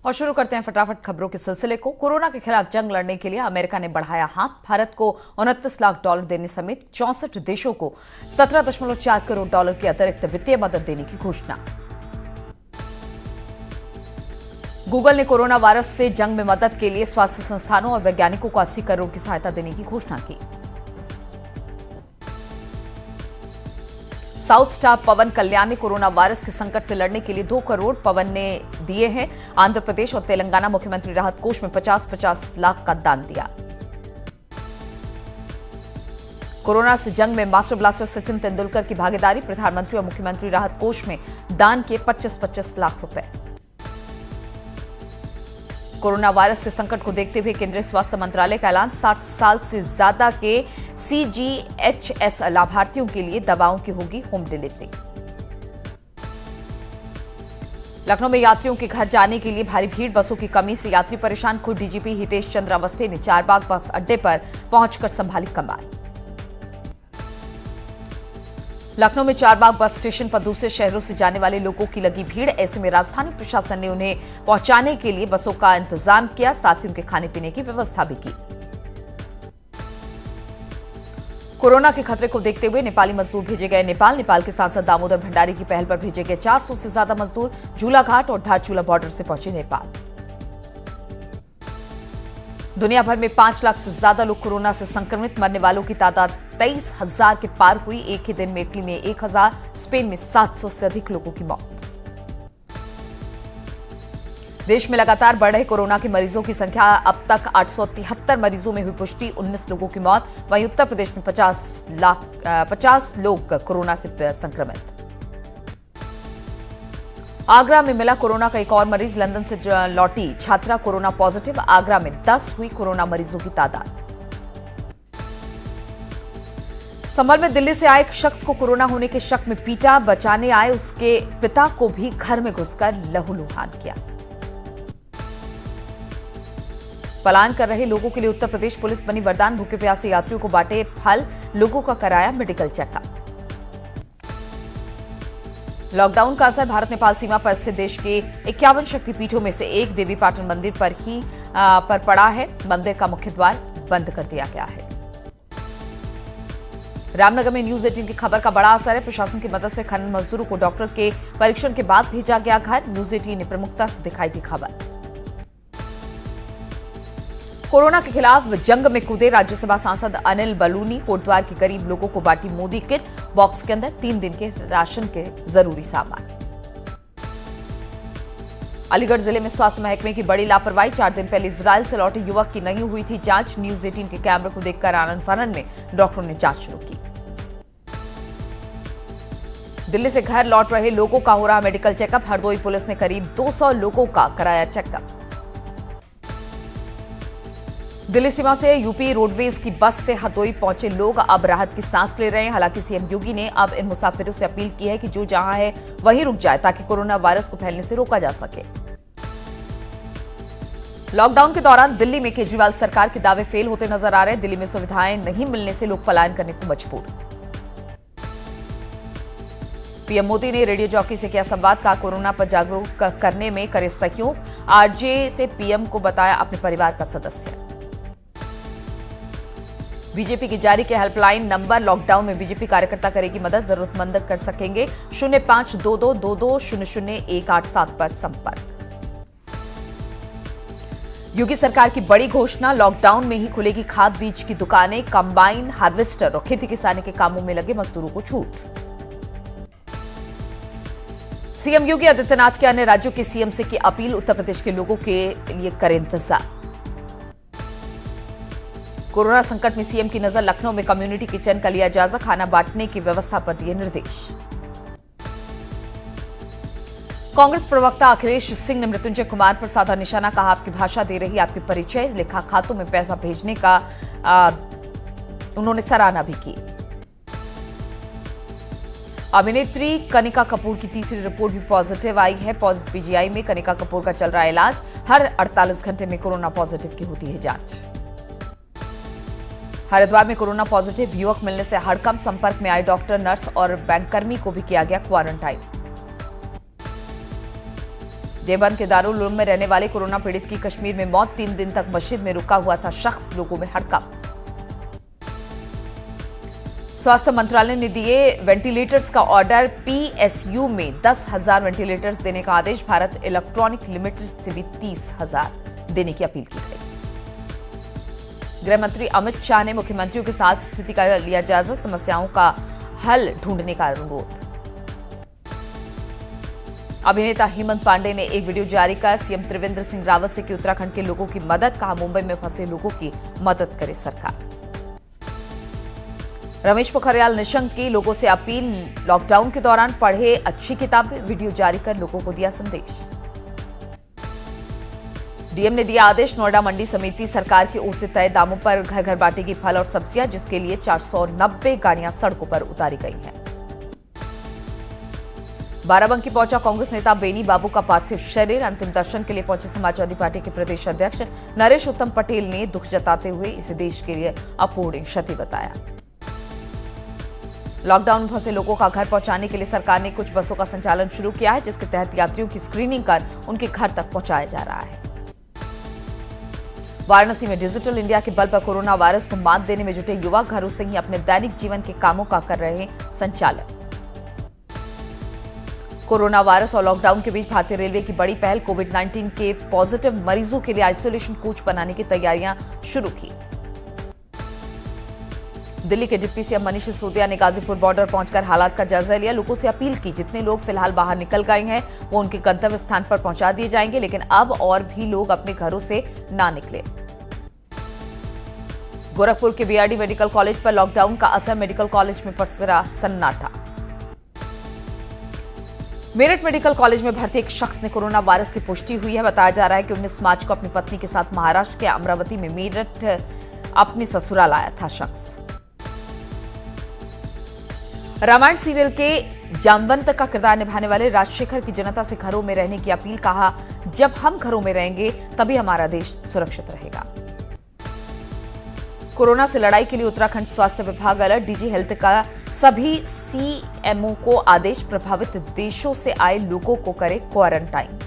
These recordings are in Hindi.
और शुरू करते हैं फटाफट खबरों के सिलसिले को। कोरोना के खिलाफ जंग लड़ने के लिए अमेरिका ने बढ़ाया हाथ। भारत को $29 लाख देने समेत 64 देशों को $17.4 करोड़ की अतिरिक्त वित्तीय मदद देने की घोषणा। गूगल ने कोरोना वायरस से जंग में मदद के लिए स्वास्थ्य संस्थानों और वैज्ञानिकों को 80 करोड़ की सहायता देने की घोषणा की। साउथ स्टार पवन कल्याण ने कोरोना वायरस के संकट से लड़ने के लिए 2 करोड़ पवन ने दिए हैं। आंध्र प्रदेश और तेलंगाना मुख्यमंत्री राहत कोष में 50-50 लाख का दान दिया। कोरोना से जंग में मास्टर ब्लास्टर सचिन तेंदुलकर की भागीदारी। प्रधानमंत्री और मुख्यमंत्री राहत कोष में दान किए 25-25 लाख रुपए। कोरोना वायरस के संकट को देखते हुए केंद्रीय स्वास्थ्य मंत्रालय का ऐलान। 60 साल से ज्यादा के CGHS लाभार्थियों के लिए दवाओं की होगी होम डिलीवरी। लखनऊ में यात्रियों के घर जाने के लिए भारी भीड़, बसों की कमी से यात्री परेशान। खुद डीजीपी हितेश चंद्र अवस्थी ने चारबाग बस अड्डे पर पहुंचकर संभाली कमान। लखनऊ में चारबाग बस स्टेशन पर दूसरे शहरों से जाने वाले लोगों की लगी भीड़। ऐसे में राजधानी प्रशासन ने उन्हें पहुंचाने के लिए बसों का इंतजाम किया, साथ ही उनके खाने पीने की व्यवस्था भी की। कोरोना के खतरे को देखते हुए नेपाली मजदूर भेजे गए नेपाल के सांसद दामोदर भंडारी की पहल पर भेजे गए 400 से ज्यादा मजदूर झूलाघाट और धारचूला बॉर्डर से पहुंचे नेपाल। दुनिया भर में 5 लाख से ज्यादा लोग कोरोना से संक्रमित, मरने वालों की तादाद 23,000 के पार हुई। एक ही दिन में इटली में 1,000, स्पेन में 700 से अधिक लोगों की मौत। देश में लगातार बढ़ रहे कोरोना के मरीजों की संख्या, अब तक 873 मरीजों में हुई पुष्टि, 19 लोगों की मौत। वहीं उत्तर प्रदेश में 50 लोग कोरोना से संक्रमित। आगरा में मिला कोरोना का एक और मरीज। लंदन से लौटी छात्रा कोरोना पॉजिटिव। आगरा में 10 हुई कोरोना मरीजों की तादाद। संभल में दिल्ली से आए एक शख्स को कोरोना होने के शक में पीटा। बचाने आए उसके पिता को भी घर में घुसकर लहूलुहान किया। पलायन कर रहे लोगों के लिए उत्तर प्रदेश पुलिस बनी वरदान। भूखे प्यासे यात्रियों को बांटे फल, लोगों का कराया मेडिकल चेकअप। लॉकडाउन का असर भारत नेपाल सीमा पर स्थित देश के 51 शक्तिपीठों में से एक देवीपाटन मंदिर पर पड़ा है। मंदिर का मुख्य द्वार बंद कर दिया गया है। रामनगर में न्यूज 18 की खबर का बड़ा असर है। प्रशासन की मदद से खनन मजदूरों को डॉक्टर के परीक्षण के बाद भेजा गया घर। न्यूज 18 ने प्रमुखता से दिखाई थी खबर। कोरोना के खिलाफ जंग में कूदे राज्यसभा सांसद अनिल बलूनी। कोटद्वार के गरीब लोगों को बांटी मोदी किट। बॉक्स के अंदर 3 दिन के राशन के जरूरी सामान। अलीगढ़ जिले में स्वास्थ्य महकमे की बड़ी लापरवाही। 4 दिन पहले इजराइल से लौटे युवक की नहीं हुई थी जांच। न्यूज 18 के कैमरे को देखकर आनन फानन में डॉक्टरों ने जांच शुरू की। दिल्ली से घर लौट रहे लोगों का हो रहा मेडिकल चेकअप। हरदोई पुलिस ने करीब 200 लोगों का कराया चेकअप। दिल्ली सीमा से यूपी रोडवेज की बस से हरदोई पहुंचे लोग अब राहत की सांस ले रहे हैं। हालांकि सीएम योगी ने अब इन मुसाफिरों से अपील की है कि जो जहां है वहीं रुक जाए, ताकि कोरोना वायरस को फैलने से रोका जा सके। लॉकडाउन के दौरान दिल्ली में केजरीवाल सरकार के दावे फेल होते नजर आ रहे हैं। दिल्ली में सुविधाएं नहीं मिलने से लोग पलायन करने को मजबूर। पीएम मोदी ने रेडियो जॉकी से किया संवाद। कहा कोरोना पर जागरूक करने में करे सहयोग। आरजे से पीएम को बताया अपने परिवार का सदस्य। बीजेपी की जारी के हेल्पलाइन नंबर। लॉकडाउन में बीजेपी कार्यकर्ता करेगी मदद। जरूरतमंद कर सकेंगे 052222000187 पर संपर्क। योगी सरकार की बड़ी घोषणा। लॉकडाउन में ही खुलेगी खाद बीज की दुकानें, कंबाइन, हार्वेस्टर और खेती किसानी के कामों में लगे मजदूरों को छूट। सीएम योगी आदित्यनाथ के अन्य राज्यों के सीएम से की अपील। उत्तर प्रदेश के लोगों के लिए करें इंतजार। कोरोना संकट में सीएम की नजर। लखनऊ में कम्युनिटी किचन का लिया जायजा। खाना बांटने की व्यवस्था पर दिए निर्देश। कांग्रेस प्रवक्ता अखिलेश सिंह ने मृत्युंजय कुमार पर साधा निशाना। कहा आपकी भाषा दे रही आपकी परिचय। लिखा खातों में पैसा भेजने का उन्होंने सराहना भी की। अभिनेत्री कनिका कपूर की तीसरी रिपोर्ट भी पॉजिटिव आई है। पीजीआई में कनिका कपूर का चल रहा है इलाज। हर 48 घंटे में कोरोना पॉजिटिव की होती है जांच। हरिद्वार में कोरोना पॉजिटिव युवक मिलने से हड़कंप। संपर्क में आए डॉक्टर, नर्स और बैंककर्मी को भी किया गया क्वारंटाइन। देवबंद के दारुल उलूम में रहने वाले कोरोना पीड़ित की कश्मीर में मौत। 3 दिन तक मस्जिद में रुका हुआ था शख्स, लोगों में हड़कंप। स्वास्थ्य मंत्रालय ने दिए वेंटिलेटर्स का ऑर्डर। पीएसयू में 10,000 वेंटिलेटर्स देने का आदेश। भारत इलेक्ट्रॉनिक लिमिटेड से भी 30,000 देने की अपील की गई। गृह मंत्री अमित शाह ने मुख्यमंत्रियों के साथ स्थिति का लिया जायजा, समस्याओं का हल ढूंढने का अनुरोध। अभिनेता हेमंत पांडे ने एक वीडियो जारी कर सीएम त्रिवेंद्र सिंह रावत से की उत्तराखंड के लोगों की मदद, कहा मुंबई में फंसे लोगों की मदद करे सरकार। रमेश पोखरियाल निशंक की लोगों से अपील, लॉकडाउन के दौरान पढ़े अच्छी किताबें, वीडियो जारी कर लोगों को दिया संदेश। डीएम ने दिया आदेश, नोएडा मंडी समिति सरकार की ओर से तय दामों पर घर घर बांटेगी फल और सब्जियां, जिसके लिए 490 गाड़ियां सड़कों पर उतारी गई हैं। बाराबंकी पहुंचा कांग्रेस नेता बेनी बाबू का पार्थिव शरीर। अंतिम दर्शन के लिए पहुंचे समाजवादी पार्टी के प्रदेश अध्यक्ष नरेश उत्तम पटेल ने दुख जताते हुए इसे देश के लिए अपूर्णीय क्षति बताया। लॉकडाउन में फंसे लोगों का घर पहुंचाने के लिए सरकार ने कुछ बसों का संचालन शुरू किया है, जिसके तहत यात्रियों की स्क्रीनिंग कर उनके घर तक पहुंचाया जा रहा है। वाराणसी में डिजिटल इंडिया के बल पर कोरोना वायरस को मात देने में जुटे युवा घरों से ही अपने दैनिक जीवन के कामों का कर रहे संचालन। कोरोना वायरस और लॉकडाउन के बीच भारतीय रेलवे की बड़ी पहल, कोविड-19 के पॉजिटिव मरीजों के लिए आइसोलेशन कोच बनाने की तैयारियां शुरू की। दिल्ली के डिप्टी सीएम मनीष सिसोदिया ने गाजीपुर बॉर्डर पहुंचकर हालात का जायजा लिया। लोगों से अपील की, जितने लोग फिलहाल बाहर निकल गए हैं वो उनके गंतव्य स्थान पर पहुंचा दिए जाएंगे, लेकिन अब और भी लोग अपने घरों से ना निकले। गोरखपुर के बीआरडी मेडिकल कॉलेज पर लॉकडाउन का असर, मेडिकल कॉलेज में पसरा सन्नाटा। मेरठ मेडिकल कॉलेज में भर्ती एक शख्स ने कोरोना वायरस की पुष्टि हुई है। बताया जा रहा है कि 19 मार्च को अपनी पत्नी के साथ महाराष्ट्र के अमरावती में मेरठ अपनी ससुराल आया था शख्स। रामायण सीरियल के जामवंत का किरदार निभाने वाले राजशेखर की जनता से घरों में रहने की अपील, कहा जब हम घरों में रहेंगे तभी हमारा देश सुरक्षित रहेगा। कोरोना से लड़ाई के लिए उत्तराखंड स्वास्थ्य विभाग अलर्ट, डीजी हेल्थ का सभी सीएमओ को आदेश, प्रभावित देशों से आए लोगों को करे क्वारंटाइन।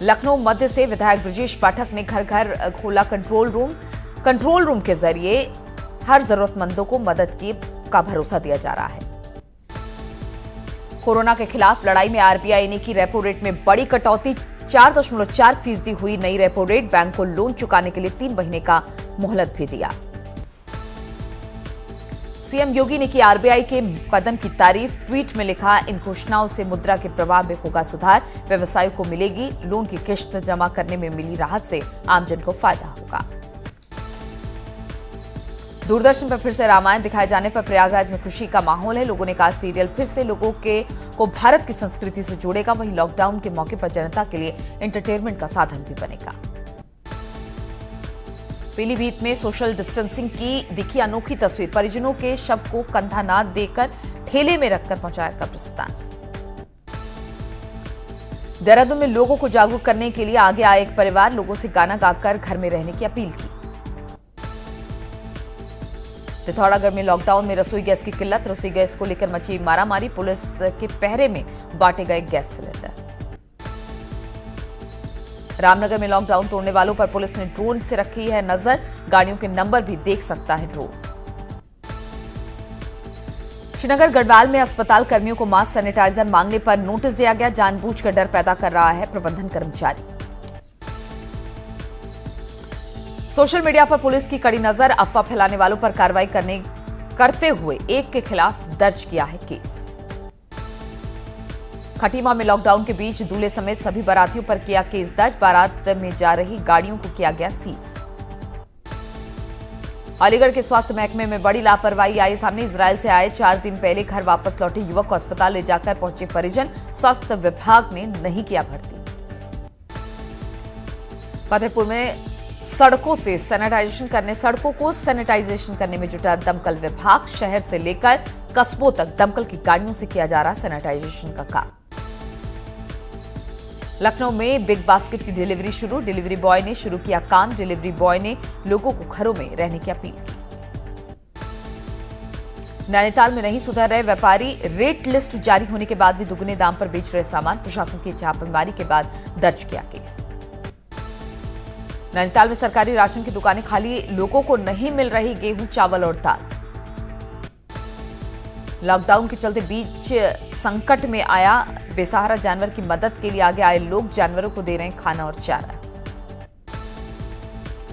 लखनऊ मध्य से विधायक ब्रजेश पाठक ने घर घर खोला कंट्रोल रूम के जरिए हर जरूरतमंदों को मदद का भरोसा दिया जा रहा है। कोरोना के खिलाफ लड़ाई में आरबीआई ने की रेपो रेट में बड़ी कटौती, 4.4% हुई नई रेपो रेट। बैंक को लोन चुकाने के लिए 3 महीने का मोहलत भी दिया। सीएम योगी ने की आरबीआई के कदम की तारीफ, ट्वीट में लिखा, इन घोषणाओं से मुद्रा के प्रवाह में होगा सुधार, व्यवसायों को मिलेगी लोन की किश्त, जमा करने में मिली राहत से आमजन को फायदा होगा। दूरदर्शन पर फिर से रामायण दिखाए जाने पर प्रयागराज में खुशी का माहौल है। लोगों ने कहा सीरियल फिर से लोगों को भारत की संस्कृति से जोड़ेगा। वहीं लॉकडाउन के मौके पर जनता के लिए एंटरटेनमेंट का साधन भी बनेगा। पीलीभीत में सोशल डिस्टेंसिंग की दिखी अनोखी तस्वीर, परिजनों के शव को कंधा ना देकर ठेले में रखकर पहुंचाया कब्रिस्तान। देहरादून में लोगों को जागरूक करने के लिए आगे आए एक परिवार, लोगों से गाना गाकर घर में रहने की अपील की। पिथौरागढ़ में लॉकडाउन में रसोई गैस की किल्लत, रसोई गैस को लेकर मची मारामारी, पुलिस के पहरे में बांटे गए गैस सिलेंडर। रामनगर में लॉकडाउन तोड़ने वालों पर पुलिस ने ड्रोन से रखी है नजर, गाड़ियों के नंबर भी देख सकता है ड्रोन। श्रीनगर गढ़वाल में अस्पताल कर्मियों को मास्क सैनिटाइजर मांगने पर नोटिस दिया गया, जानबूझकर डर पैदा कर रहा है प्रबंधन कर्मचारी। सोशल मीडिया पर पुलिस की कड़ी नजर, अफवाह फैलाने वालों पर कार्रवाई करते हुए एक के खिलाफ दर्ज किया है केस। खटीमा में लॉकडाउन के बीच दूल्हे समेत सभी बारातियों पर किया केस दर्ज, बारात में जा रही गाड़ियों को किया गया सीज। अलीगढ़ के स्वास्थ्य महकमे में बड़ी लापरवाही आई सामने, इजरायल से आए 4 दिन पहले घर वापस लौटे युवक को अस्पताल ले जाकर पहुंचे परिजन, स्वास्थ्य विभाग ने नहीं किया भर्ती। फतेहपुर में सड़कों को सैनिटाइजेशन करने में जुटा दमकल विभाग, शहर से लेकर कस्बों तक दमकल की गाड़ियों से किया जा रहा सैनिटाइजेशन का काम। लखनऊ में बिग बास्केट की डिलीवरी शुरू, डिलीवरी बॉय ने शुरू किया काम, डिलीवरी बॉय ने लोगों को घरों में रहने की अपील की। नैनीताल में नहीं सुधर रहे व्यापारी, रेट लिस्ट जारी होने के बाद भी दुगने दाम पर बेच रहे सामान, प्रशासन की छापेमारी के बाद दर्ज किया केस। नैनीताल में सरकारी राशन की दुकानें खाली, लोगों को नहीं मिल रही गेहूं, चावल और दाल। लॉकडाउन के चलते बीच संकट में आया बेसहारा जानवर की मदद के लिए आगे आए लोग जानवरों को दे रहे हैं खाना और चारा।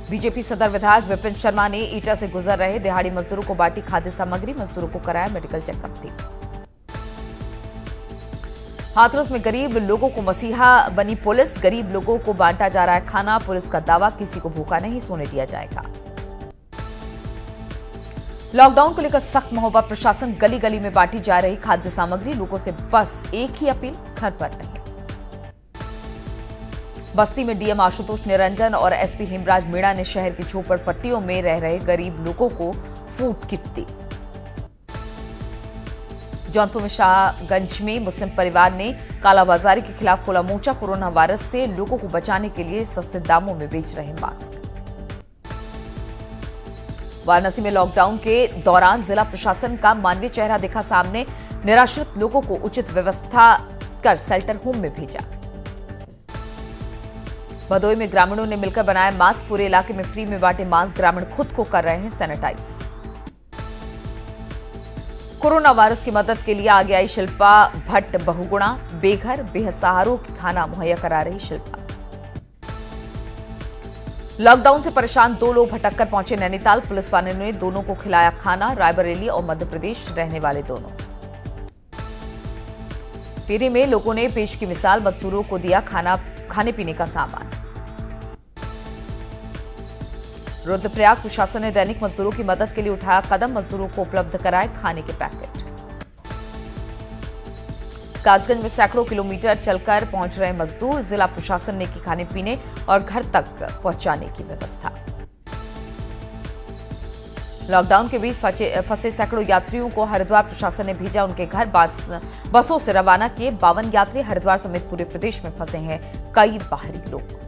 बीजेपी सदर विधायक विपिन शर्मा ने ईटा से गुजर रहे दिहाड़ी मजदूरों को बांटी खाद्य सामग्री, मजदूरों को कराया मेडिकल चेकअप भी। हाथरस में गरीब लोगों को मसीहा बनी पुलिस, गरीब लोगों को बांटा जा रहा है खाना, पुलिस का दावा किसी को भूखा नहीं सोने दिया जाएगा। लॉकडाउन को लेकर सख्त महोबा, प्रशासन गली गली में बांटी जा रही खाद्य सामग्री, लोगों से बस एक ही अपील, घर पर रहें। बस्ती में डीएम आशुतोष निरंजन और एसपी हेमराज मीणा ने शहर की झोपड़पट्टियों में रह रहे गरीब लोगों को फूड किट दी। जौनपुर में शाहगंज में मुस्लिम परिवार ने कालाबाजारी के खिलाफ खोला मोर्चा, कोरोना वायरस से लोगों को बचाने के लिए सस्ते दामों में बेच रहे मास्क। वाराणसी में लॉकडाउन के दौरान जिला प्रशासन का मानवीय चेहरा दिखा सामने, निराश्रित लोगों को उचित व्यवस्था कर शेल्टर होम में भेजा। भदोई में ग्रामीणों ने मिलकर बनाया मास्क, पूरे इलाके में फ्री में बांटे मास्क, ग्रामीण खुद को कर रहे हैं सैनिटाइज। कोरोना वायरस की मदद के लिए आगे आई शिल्पा भट्ट बहुगुणा, बेघर बेसहारों की खाना मुहैया करा रही शिल्पा। लॉकडाउन से परेशान दो लोग भटक कर पहुंचे नैनीताल, पुलिस वालों ने दोनों को खिलाया खाना, रायबरेली और मध्य प्रदेश रहने वाले दोनों। टिहरी में लोगों ने पेश की मिसाल, मजदूरों को दिया खाने पीने का सामान। रुद्रप्रयाग प्रशासन ने दैनिक मजदूरों की मदद के लिए उठाया कदम, मजदूरों को उपलब्ध कराए खाने के पैकेट। कासगंज में सैकड़ों किलोमीटर चलकर पहुंच रहे मजदूर, जिला प्रशासन ने की खाने पीने और घर तक पहुंचाने की व्यवस्था। लॉकडाउन के बीच फंसे सैकड़ों यात्रियों को हरिद्वार प्रशासन ने भेजा उनके घर, बसों से रवाना किए 52 यात्री। हरिद्वार समेत पूरे प्रदेश में फंसे हैं कई बाहरी लोग।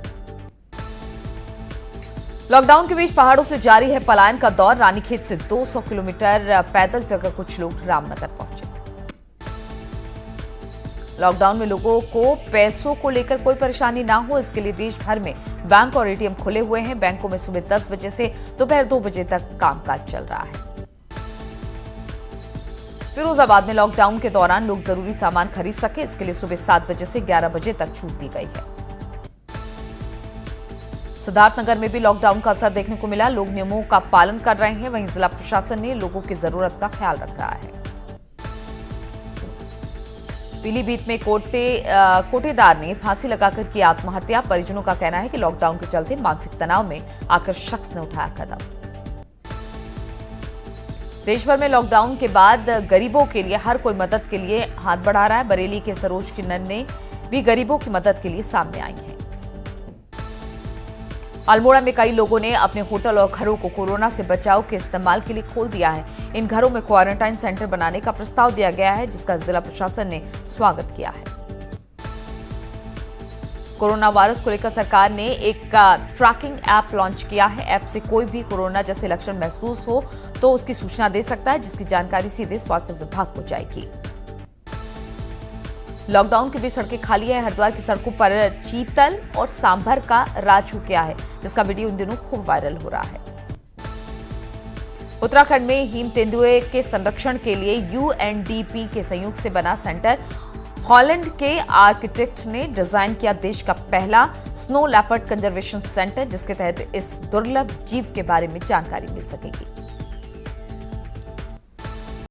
लॉकडाउन के बीच पहाड़ों से जारी है पलायन का दौर, रानीखेत से 200 किलोमीटर पैदल चलकर कुछ लोग रामनगर पहुंचे। लॉकडाउन में लोगों को पैसों को लेकर कोई परेशानी ना हो, इसके लिए देश भर में बैंक और एटीएम खुले हुए हैं। बैंकों में सुबह 10 बजे से दोपहर 2 बजे तक कामकाज चल रहा है। फिरोजाबाद में लॉकडाउन के दौरान लोग जरूरी सामान खरीद सके, इसके लिए सुबह 7 बजे से 11 बजे तक छूट दी गई है। सिद्धार्थनगर में भी लॉकडाउन का असर देखने को मिला, लोग नियमों का पालन कर रहे हैं, वहीं जिला प्रशासन ने लोगों की जरूरत का ख्याल रख रहा है। पीलीभीत में कोटेदार ने फांसी लगाकर की आत्महत्या, परिजनों का कहना है कि लॉकडाउन के चलते मानसिक तनाव में आकर शख्स ने उठाया कदम। देश भर में लॉकडाउन के बाद गरीबों के लिए हर कोई मदद के लिए हाथ बढ़ा रहा है। बरेली के सरोज किन्नन ने भी गरीबों की मदद के लिए सामने आई हैं। अल्मोड़ा में कई लोगों ने अपने होटल और घरों को कोरोना से बचाव के इस्तेमाल के लिए खोल दिया है। इन घरों में क्वारंटाइन सेंटर बनाने का प्रस्ताव दिया गया है, जिसका जिला प्रशासन ने स्वागत किया है। कोरोना वायरस को लेकर सरकार ने एक ट्रैकिंग ऐप लॉन्च किया है। ऐप से कोई भी कोरोना जैसे लक्षण महसूस हो तो उसकी सूचना दे सकता है, जिसकी जानकारी सीधे स्वास्थ्य विभाग को जाएगी। लॉकडाउन के बीच सड़कें खाली है। हरिद्वार की सड़कों पर चीतल और सांभर का राज हो गया है, जिसका वीडियो इन दिनों खूब वायरल हो रहा है। उत्तराखंड में हिम तेंदुए के संरक्षण के लिए यूएनडीपी के सहयोग से बना सेंटर, हॉलैंड के आर्किटेक्ट ने डिजाइन किया देश का पहला स्नो लेपर्ड कंजर्वेशन सेंटर, जिसके तहत इस दुर्लभ जीव के बारे में जानकारी मिल सकेगी।